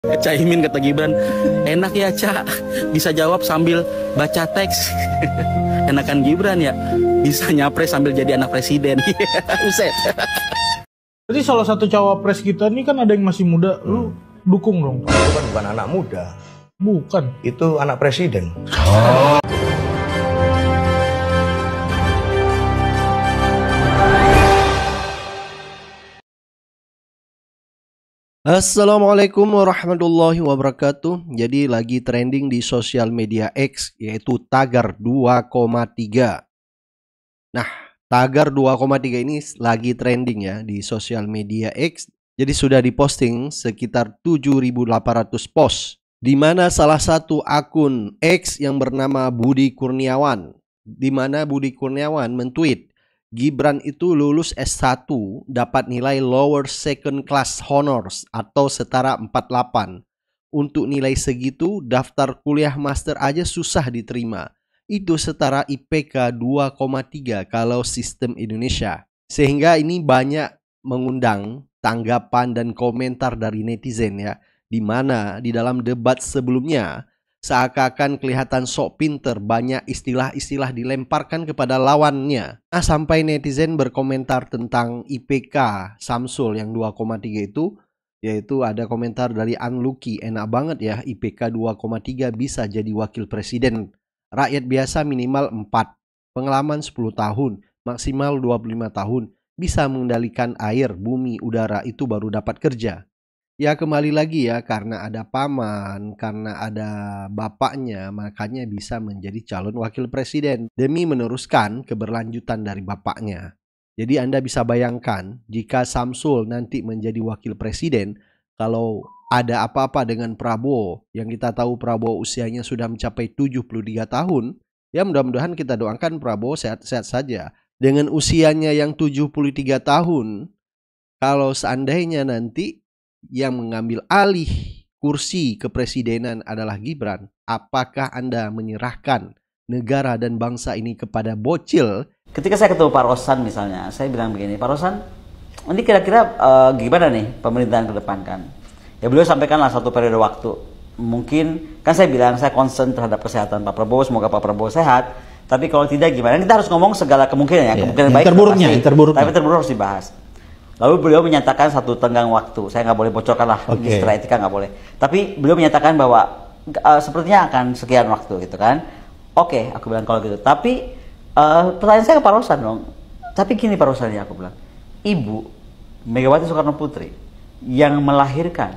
Caimin kata Gibran, enak ya Cak, bisa jawab sambil baca teks. Enakan Gibran ya, bisa nyapres sambil jadi anak presiden. Buset. Jadi salah satu cawapres kita nih kan ada yang masih muda, lu dukung dong? Itu kan bukan anak muda. Bukan. Itu anak presiden. Assalamualaikum warahmatullahi wabarakatuh. Jadi lagi trending di sosial media X yaitu tagar 2,3. Nah, tagar 2,3 ini lagi trending ya di sosial media X. Jadi sudah diposting sekitar 7.800 post, di mana salah satu akun X yang bernama Budi Kurniawan, di mana Budi Kurniawan mentweet, Gibran itu lulus S1 dapat nilai lower second class honors atau setara 48. Untuk nilai segitu daftar kuliah master aja susah diterima. Itu setara IPK 2,3 kalau sistem Indonesia. Sehingga ini banyak mengundang tanggapan dan komentar dari netizen ya. Di mana di dalam debat sebelumnya seakan-akan kelihatan sok pinter, banyak istilah-istilah dilemparkan kepada lawannya. Nah, sampai netizen berkomentar tentang IPK Samsul yang 2,3 itu, yaitu ada komentar dari Unlucky, enak banget ya IPK 2,3 bisa jadi wakil presiden. Rakyat biasa minimal 4, pengalaman 10 tahun, maksimal 25 tahun, bisa mengendalikan air, bumi, udara, itu baru dapat kerja. Ya kembali lagi ya, karena ada paman, karena ada bapaknya, makanya bisa menjadi calon wakil presiden demi meneruskan keberlanjutan dari bapaknya. Jadi Anda bisa bayangkan jika Samsul nanti menjadi wakil presiden, kalau ada apa-apa dengan Prabowo, yang kita tahu Prabowo usianya sudah mencapai 73 tahun, ya mudah-mudahan kita doakan Prabowo sehat-sehat saja. Dengan usianya yang 73 tahun, kalau seandainya nanti yang mengambil alih kursi kepresidenan adalah Gibran, apakah Anda menyerahkan negara dan bangsa ini kepada bocil? Ketika saya ketemu Pak Rosan misalnya, saya bilang begini, Pak Rosan, ini kira-kira gimana nih pemerintahan ke depan kan? Ya beliau sampaikanlah satu periode waktu. Mungkin, kan saya bilang saya concern terhadap kesehatan Pak Prabowo, semoga Pak Prabowo sehat. Tapi kalau tidak gimana? Kita harus ngomong segala kemungkinan ya, kemungkinan baik, terburuknya. Tapi terburuk harus dibahas. Lalu beliau menyatakan satu tenggang waktu, saya nggak boleh bocorkan lah, ini secara etika nggak boleh. Tapi beliau menyatakan bahwa sepertinya akan sekian waktu gitu kan. Oke, aku bilang kalau gitu. Tapi pertanyaan saya ke Pak Rosan dong. Tapi gini Pak Rosan ya, aku bilang, Ibu Megawati Soekarno Putri yang melahirkan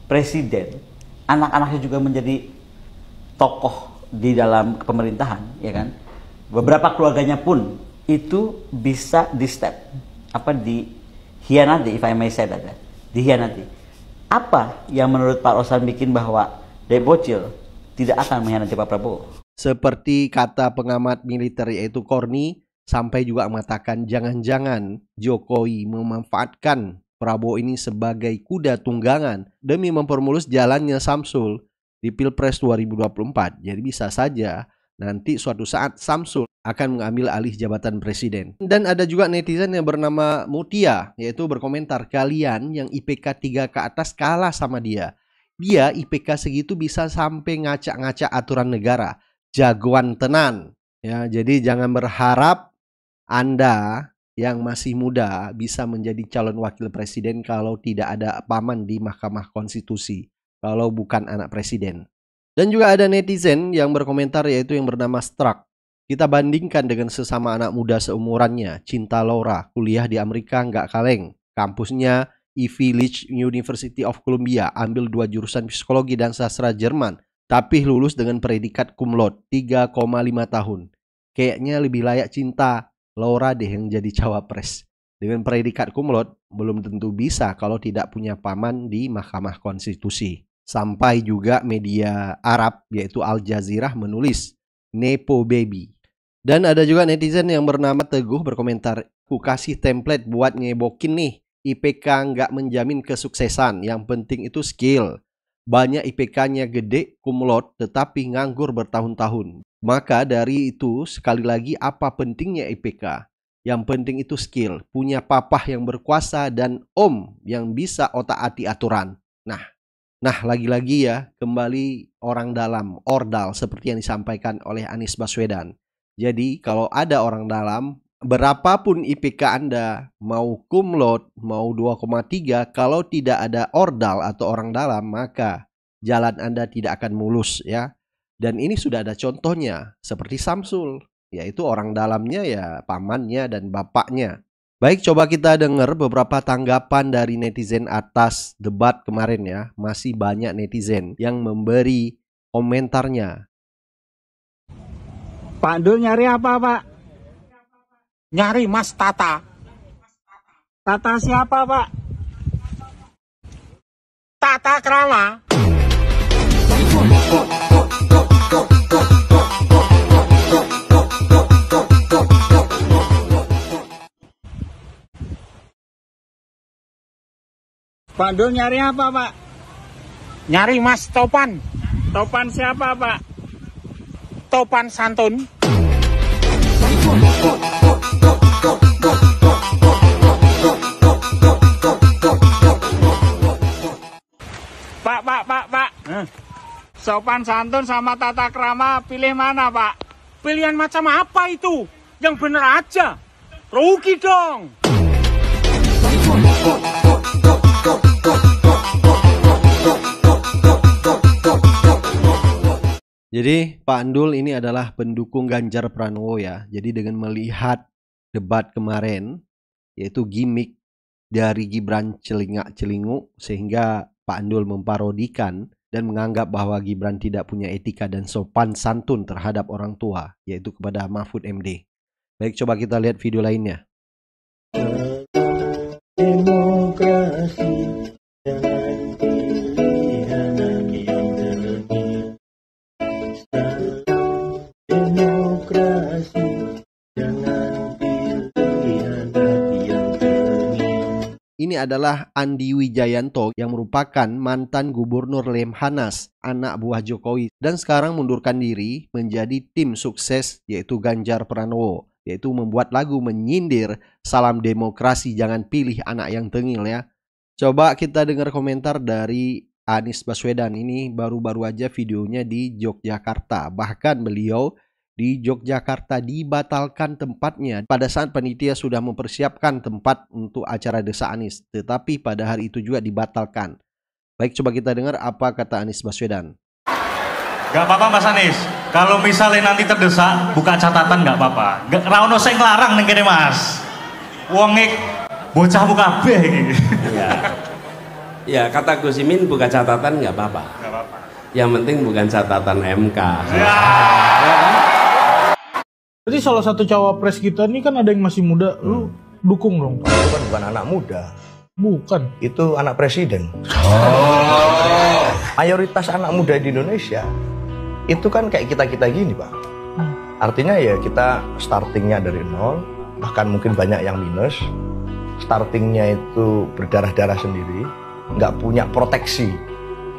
presiden, anak-anaknya juga menjadi tokoh di dalam pemerintahan, ya kan? Beberapa keluarganya pun itu bisa dihianati, if I may say that, dihianati. Apa yang menurut Pak Rosan bikin bahwa Dek Bocil tidak akan mengkhianati Pak Prabowo? Seperti kata pengamat militer yaitu Korni, sampai juga mengatakan jangan-jangan Jokowi memanfaatkan Prabowo ini sebagai kuda tunggangan demi mempermulus jalannya Samsul di Pilpres 2024. Jadi bisa saja nanti suatu saat Samsul akan mengambil alih jabatan presiden. Dan ada juga netizen yang bernama Mutia, yaitu berkomentar, kalian yang IPK 3 ke atas kalah sama dia. Dia IPK segitu bisa sampai ngacak-ngacak aturan negara. Jagoan tenan. Ya, jadi jangan berharap Anda yang masih muda bisa menjadi calon wakil presiden kalau tidak ada paman di Mahkamah Konstitusi, kalau bukan anak presiden. Dan juga ada netizen yang berkomentar yaitu yang bernama Struck. Kita bandingkan dengan sesama anak muda seumurannya, Cinta Laura, kuliah di Amerika nggak kaleng. Kampusnya Ivy League University of Columbia, ambil 2 jurusan psikologi dan sastra Jerman, tapi lulus dengan predikat cum laude 3,5 tahun. Kayaknya lebih layak Cinta Laura deh yang jadi cawapres. Dengan predikat cum laude belum tentu bisa kalau tidak punya paman di Mahkamah Konstitusi. Sampai juga media Arab yaitu Al Jazeera menulis Nepo Baby. Dan ada juga netizen yang bernama Teguh berkomentar, ku kasih template buat nyebokin nih, IPK nggak menjamin kesuksesan, yang penting itu skill. Banyak IPK-nya gede, cum laude, tetapi nganggur bertahun-tahun. Maka dari itu sekali lagi apa pentingnya IPK? Yang penting itu skill, punya papah yang berkuasa dan om yang bisa otak-atik aturan. Nah, Nah, lagi-lagi ya, kembali orang dalam, ordal seperti yang disampaikan oleh Anies Baswedan. Jadi, kalau ada orang dalam, berapapun IPK Anda, mau cum laude, mau 2,3, kalau tidak ada ordal atau orang dalam, maka jalan Anda tidak akan mulus ya. Dan ini sudah ada contohnya, seperti Samsul, yaitu orang dalamnya ya pamannya dan bapaknya. Baik, coba kita dengar beberapa tanggapan dari netizen atas debat kemarin ya. Masih banyak netizen yang memberi komentarnya. Pak Dul nyari apa, Pak? Nyari Mas Tata. Tata siapa, Pak? Tata Krama. Pak Dul nyari apa, Pak? Nyari Mas Topan. Topan siapa, Pak? Topan Santun. Pak. Sopan santun sama tata krama pilih mana, Pak? Pilihan macam apa itu? Yang bener aja. Rugi dong. Jadi Pak Andul ini adalah pendukung Ganjar Pranowo ya. Jadi dengan melihat debat kemarin, yaitu gimmick dari Gibran celingak-celinguk, sehingga Pak Andul memparodikan dan menganggap bahwa Gibran tidak punya etika dan sopan santun terhadap orang tua, yaitu kepada Mahfud MD. Baik, coba kita lihat video lainnya. Demokrasi dengan pilihan yang terpilih. Demokrasi dengan pilihan yang terpilih. Ini adalah Andi Wijayanto yang merupakan mantan gubernur Lemhanas, anak buah Jokowi, dan sekarang mundurkan diri menjadi tim sukses yaitu Ganjar Pranowo, yaitu membuat lagu menyindir salam demokrasi jangan pilih anak yang tengil ya. Coba kita dengar komentar dari Anies Baswedan. Ini baru-baru aja videonya di Yogyakarta. Bahkan beliau di Yogyakarta dibatalkan tempatnya pada saat panitia sudah mempersiapkan tempat untuk acara Desa Anies. Tetapi pada hari itu juga dibatalkan. Baik, coba kita dengar apa kata Anies Baswedan. Gak apa-apa Mas Anies, kalau misalnya nanti terdesak, buka catatan gak apa-apa. Gak rauno sing larang ning kene Mas. Wongik bocah buka kabeh iki. Ya, kata Gus Imin buka catatan nggak apa-apa. Yang penting bukan catatan MK. Berarti salah satu cawapres kita ini kan ada yang masih muda, lu dukung dong. Itu kan bukan anak muda, Bukan. itu anak presiden. Mayoritas anak muda di Indonesia itu kan kayak kita-kita gini, Pak. Artinya ya kita startingnya dari nol, bahkan mungkin banyak yang minus. Startingnya itu berdarah-darah sendiri, nggak punya proteksi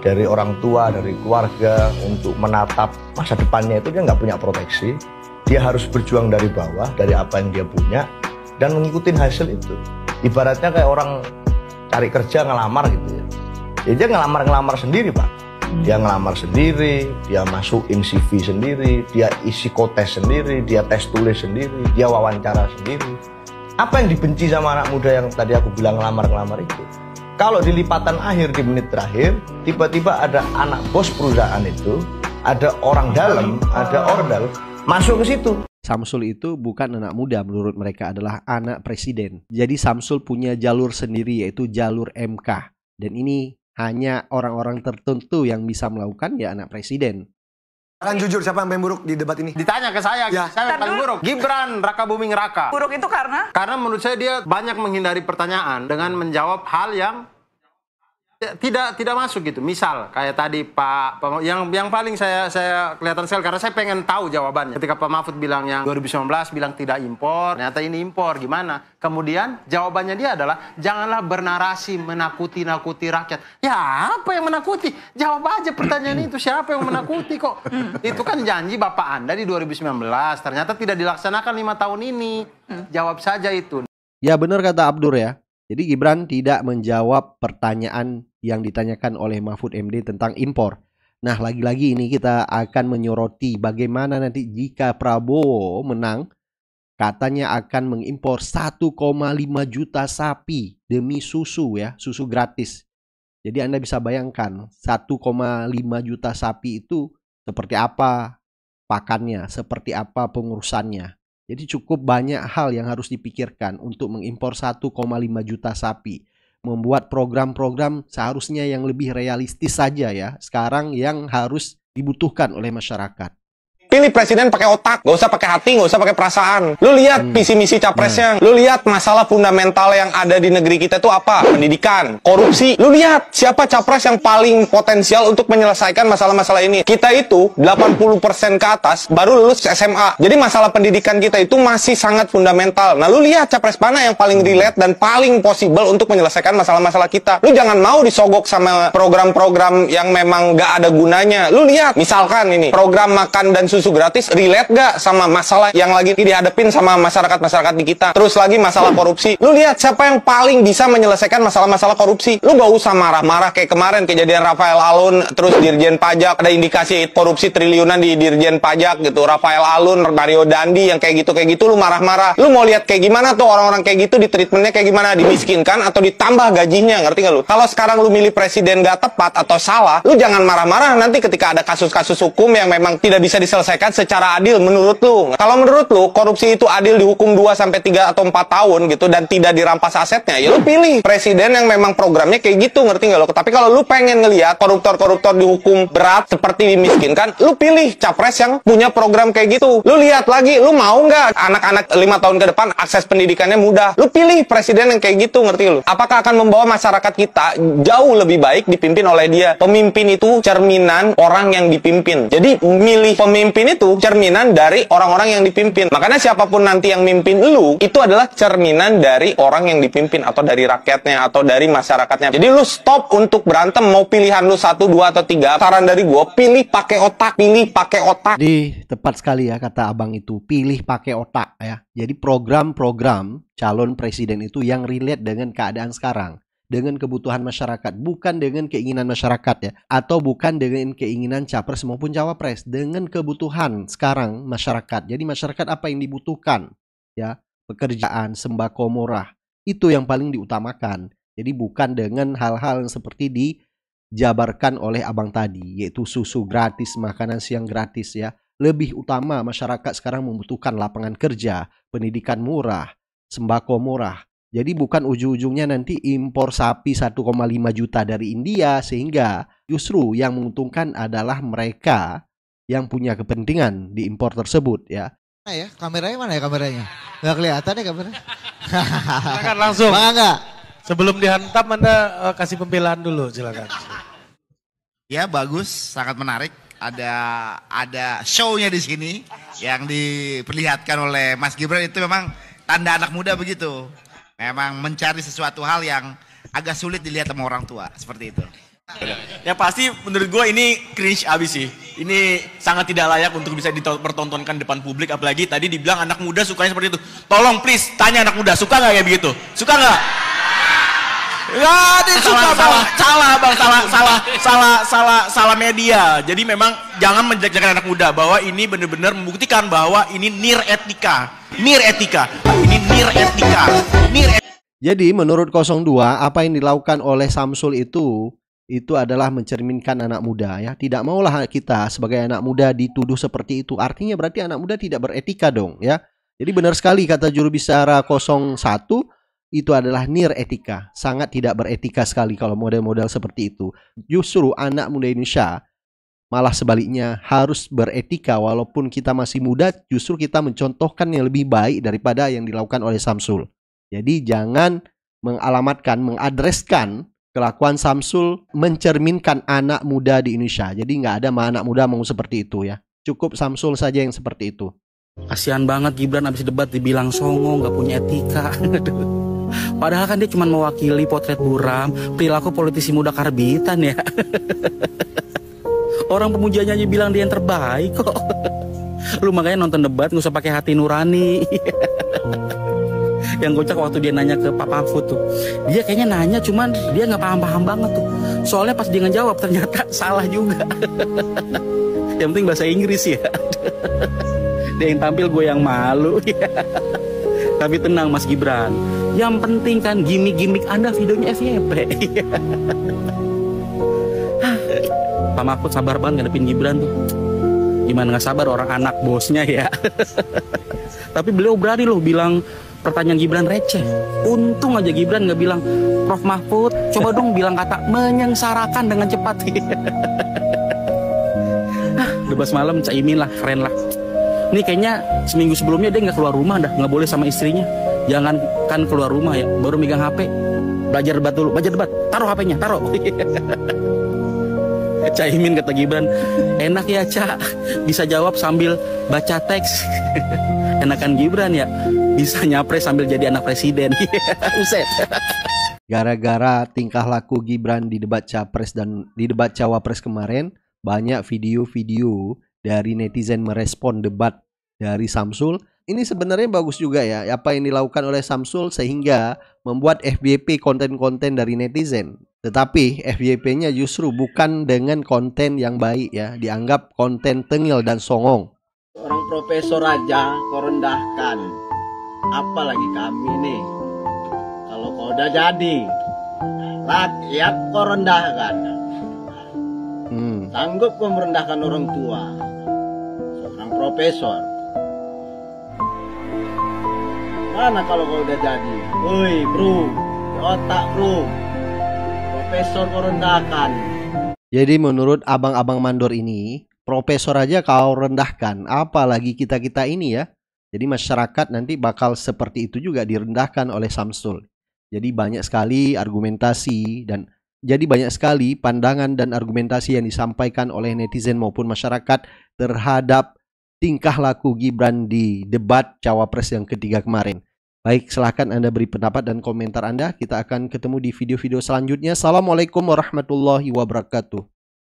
dari orang tua, dari keluarga untuk menatap masa depannya. Itu dia nggak punya proteksi. Dia harus berjuang dari bawah, dari apa yang dia punya, dan mengikuti hasil itu. Ibaratnya kayak orang cari kerja ngelamar gitu ya. Ya dia ngelamar sendiri, Pak. Dia ngelamar sendiri, dia masukin CV sendiri, dia isi kotes sendiri, dia tes tulis sendiri, dia wawancara sendiri. Apa yang dibenci sama anak muda yang tadi aku bilang ngelamar itu? Kalau di lipatan akhir, di menit terakhir, tiba-tiba ada anak bos perusahaan itu, ada orang dalam, ada ordal, masuk ke situ. Samsul itu bukan anak muda, menurut mereka adalah anak presiden. Jadi Samsul punya jalur sendiri, yaitu jalur MK. Dan ini hanya orang-orang tertentu yang bisa melakukan, ya anak presiden. Kan jujur, siapa yang paling buruk di debat ini? Ditanya ke saya, Ya. siapa yang paling buruk? Gibran Raka Buming Raka. Buruk itu karena? Karena menurut saya dia banyak menghindari pertanyaan dengan menjawab hal yang tidak masuk gitu. Misal kayak tadi Pak yang paling saya kelihatan sekali karena saya pengen tahu jawabannya. Ketika Pak Mahfud bilang yang 2019 bilang tidak impor, ternyata ini impor, gimana? Kemudian jawabannya dia adalah janganlah bernarasi menakuti-nakuti rakyat. Ya, apa yang menakuti? Jawab aja pertanyaan itu, siapa yang menakuti kok? Itu kan janji Bapak Anda di 2019, ternyata tidak dilaksanakan 5 tahun ini. Jawab saja itu. Ya benar kata Abdur ya. Jadi Gibran tidak menjawab pertanyaan yang ditanyakan oleh Mahfud MD tentang impor. Nah, lagi-lagi ini kita akan menyoroti bagaimana nanti jika Prabowo menang, katanya akan mengimpor 1,5 juta sapi demi susu ya, susu gratis. Jadi Anda bisa bayangkan 1,5 juta sapi itu seperti apa pakannya, seperti apa pengurusannya. Jadi cukup banyak hal yang harus dipikirkan untuk mengimpor 1,5 juta sapi. Membuat program-program seharusnya yang lebih realistis saja ya. Sekarang yang harus dibutuhkan oleh masyarakat. Pilih presiden pakai otak, gak usah pakai hati, gak usah pakai perasaan. Lu lihat visi misi capresnya, lu lihat masalah fundamental yang ada di negeri kita itu apa? Pendidikan, korupsi. Lu lihat siapa capres yang paling potensial untuk menyelesaikan masalah-masalah ini. Kita itu 80% ke atas baru lulus SMA. Jadi masalah pendidikan kita itu masih sangat fundamental. Nah, lu lihat capres mana yang paling relate dan paling possible untuk menyelesaikan masalah-masalah kita. Lu jangan mau disogok sama program-program yang memang gak ada gunanya. Lu lihat, misalkan ini program makan dan susu gratis relate gak sama masalah yang lagi dihadapin sama masyarakat-masyarakat di kita. Terus lagi masalah korupsi. Lu lihat siapa yang paling bisa menyelesaikan masalah-masalah korupsi. Lu gak usah marah-marah kayak kemarin kejadian Rafael Alun, terus Dirjen Pajak, ada indikasi korupsi triliunan di Dirjen Pajak gitu. Rafael Alun, Mario Dandi yang kayak gitu lu marah-marah. Lu mau lihat kayak gimana tuh orang-orang kayak gitu di treatmentnya kayak gimana, dimiskinkan atau ditambah gajinya, ngerti gak lu? Kalau sekarang lu milih presiden gak tepat atau salah, lu jangan marah-marah nanti ketika ada kasus-kasus hukum yang memang tidak bisa diselesaikan secara adil menurut lu. Kalau menurut lu korupsi itu adil dihukum 2 sampai 3 atau 4 tahun gitu dan tidak dirampas asetnya, ya lu pilih presiden yang memang programnya kayak gitu, ngerti nggak lu? Tapi kalau lu pengen ngelihat koruptor-koruptor dihukum berat seperti dimiskinkan, lu pilih capres yang punya program kayak gitu. Lu lihat lagi, lu mau nggak anak-anak 5 tahun ke depan akses pendidikannya mudah? Lu pilih presiden yang kayak gitu, ngerti lu? Apakah akan membawa masyarakat kita jauh lebih baik dipimpin oleh dia? Pemimpin itu cerminan orang yang dipimpin. Jadi milih pemimpin itu cerminan dari orang-orang yang dipimpin. Makanya siapapun nanti yang mimpin lu, itu adalah cerminan dari orang yang dipimpin atau dari rakyatnya atau dari masyarakatnya. Jadi lu stop untuk berantem mau pilihan lu 1, 2 atau 3. Saran dari gua, pilih pakai otak, pilih pakai otak. Jadi tepat sekali ya kata abang itu, pilih pakai otak ya. Jadi program-program calon presiden itu yang relate dengan keadaan sekarang, dengan kebutuhan masyarakat, bukan dengan keinginan masyarakat ya, atau bukan dengan keinginan capres maupun cawapres, dengan kebutuhan sekarang masyarakat. Jadi masyarakat apa yang dibutuhkan ya, pekerjaan, sembako murah, itu yang paling diutamakan. Jadi bukan dengan hal-hal yang seperti dijabarkan oleh abang tadi, yaitu susu gratis, makanan siang gratis ya. Lebih utama masyarakat sekarang membutuhkan lapangan kerja, pendidikan murah, sembako murah. Jadi bukan ujung-ujungnya nanti impor sapi 1,5 juta dari India, sehingga justru yang menguntungkan adalah mereka yang punya kepentingan di impor tersebut ya. Nah ya, kameranya mana ya kameranya? Nggak kelihatan ya kameranya? Silakan langsung. Bangga. Sebelum dihantam Anda kasih pembelaan dulu, silakan. Ya bagus, sangat menarik. Ada show-nya di sini yang diperlihatkan oleh Mas Gibran, itu memang tanda anak muda begitu. Memang mencari sesuatu hal yang agak sulit dilihat sama orang tua, seperti itu. Yang pasti menurut gue ini cringe abis sih. Ini sangat tidak layak untuk bisa dipertontonkan depan publik. Apalagi tadi dibilang anak muda sukanya seperti itu. Tolong please tanya anak muda, suka nggak kayak begitu? Suka nggak? Ya, suka bang. Salah media. Jadi memang jangan menjelek-jelekan anak muda, bahwa ini benar-benar membuktikan bahwa ini nir etika. Jadi menurut 02, apa yang dilakukan oleh Samsul itu adalah mencerminkan anak muda ya. Tidak maulah kita sebagai anak muda dituduh seperti itu. Artinya berarti anak muda tidak beretika dong ya. Jadi benar sekali kata juru bicara 01, itu adalah nir etika. Sangat tidak beretika sekali kalau model-model seperti itu. Justru anak muda Indonesia malah sebaliknya harus beretika. Walaupun kita masih muda, justru kita mencontohkan yang lebih baik daripada yang dilakukan oleh Samsul. Jadi jangan mengalamatkan, mengadreskan kelakuan Samsul mencerminkan anak muda di Indonesia. Jadi nggak ada anak muda mau seperti itu ya. Cukup Samsul saja yang seperti itu. Kasihan banget Gibran abis debat dibilang songo, nggak punya etika. Padahal kan dia cuma mewakili potret buram, perilaku politisi muda karbitan ya. Orang pemujanya aja bilang dia yang terbaik kok. Lu makanya nonton debat nggak usah pakai hati nurani. Yang kocak waktu dia nanya ke Pak Mahfud tuh, dia kayaknya nanya cuman dia nggak paham-paham banget tuh. Soalnya pas dia ngejawab ternyata salah juga. Yang penting bahasa Inggris ya. Dia yang tampil, gue yang malu. Tapi tenang Mas Gibran, yang penting kan gimmick-gimmick Anda videonya FYP. Pak Mahfud sabar banget ngadepin Gibran tuh. Gimana nggak sabar orang anak bosnya ya. Tapi beliau berani loh bilang pertanyaan Gibran receh. Untung aja Gibran nggak bilang, Prof Mahfud coba dong bilang kata menyengsarakan dengan cepat. Debat malam Caimin lah, keren lah. Ini kayaknya seminggu sebelumnya dia nggak keluar rumah dah, nggak boleh sama istrinya. Jangan kan keluar rumah ya, baru megang HP. Belajar debat dulu, belajar debat, taruh HP-nya, taruh. Caimin kata Gibran, enak ya Cak, bisa jawab sambil baca teks. Enakan Gibran ya, bisa nyapres sambil jadi anak presiden. Buset. Gara-gara tingkah laku Gibran di debat capres dan di debat cawapres kemarin, banyak video-video dari netizen merespon debat dari Samsul. Ini sebenarnya bagus juga ya, apa yang dilakukan oleh Samsul sehingga membuat FYP konten-konten dari netizen. Tetapi FYP-nya justru bukan dengan konten yang baik ya, dianggap konten tengil dan songong. Orang profesor aja kau rendahkan, apalagi kami nih. Kalau kau udah jadi, rakyat kau rendahkan. Sanggup kau merendahkan orang tua, seorang profesor. Mana kalau kau udah jadi? Woi bro, di otak bro, profesor kau rendahkan. Jadi menurut abang-abang mandor ini, profesor aja kau rendahkan, apalagi kita-kita ini ya. Jadi masyarakat nanti bakal seperti itu juga direndahkan oleh Samsul. Jadi banyak sekali argumentasi dan jadi banyak sekali pandangan dan argumentasi yang disampaikan oleh netizen maupun masyarakat terhadap tingkah laku Gibran di debat cawapres yang ketiga kemarin. Baik, silahkan Anda beri pendapat dan komentar Anda. Kita akan ketemu di video-video selanjutnya. Assalamualaikum warahmatullahi wabarakatuh.